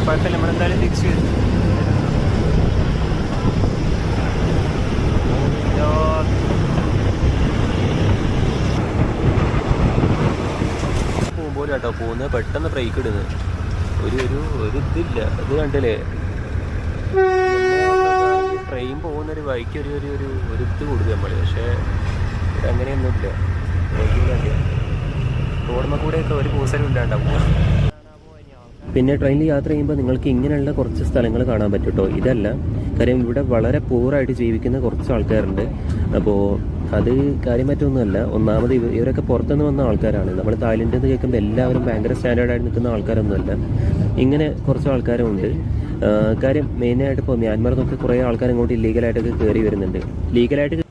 കുഴപ്പമില്ല, നമ്മളെന്തായാലും തിരിച്ച് പോകുമ്പോൾ കേട്ടോ പോകുന്നത് പെട്ടെന്ന് ബ്രേക്ക് ഇടുന്നത് ഒരു ഇതില്ല. ഇത് കണ്ടില്ലേ, ട്രെയിൻ പോകുന്നൊരു വഴിക്ക് ഒരു ഇത് കൊടുക്കുക നമ്മൾ. പക്ഷേ ഇവിടെ അങ്ങനെയൊന്നുമില്ല. റോഡുമ്മ കൂടെയൊക്കെ ഒരു കൂസലും ഇല്ലാണ്ടാവും. പിന്നെ ട്രെയിനിൽ യാത്ര ചെയ്യുമ്പോൾ നിങ്ങൾക്ക് ഇങ്ങനെയുള്ള കുറച്ച് സ്ഥലങ്ങൾ കാണാൻ പറ്റും കേട്ടോ. ഇതല്ല കാര്യം, ഇവിടെ വളരെ പൂറായിട്ട് ജീവിക്കുന്ന കുറച്ച് ആൾക്കാരുണ്ട്. അപ്പോൾ അത് കാര്യമായിട്ടൊന്നുമല്ല. ഒന്നാമത് ഇവരൊക്കെ പുറത്തുനിന്ന് വന്ന ആൾക്കാരാണ്. നമ്മൾ തായ്ലൻഡിൽ നിന്ന് കേൾക്കുമ്പോൾ എല്ലാവരും ഭയങ്കര സ്റ്റാൻഡേർഡായിട്ട് നിൽക്കുന്ന ആൾക്കാരൊന്നുമല്ല. ഇങ്ങനെ കുറച്ച് ആൾക്കാരുമുണ്ട്. കാര്യം മെയിനായിട്ട് ഇപ്പോൾ മ്യാൻമറിൽ നിന്നൊക്കെ കുറേ ആൾക്കാർ ഇങ്ങോട്ട് ഇല്ലീഗലായിട്ടൊക്കെ കയറി വരുന്നുണ്ട്. ലീഗലായിട്ട്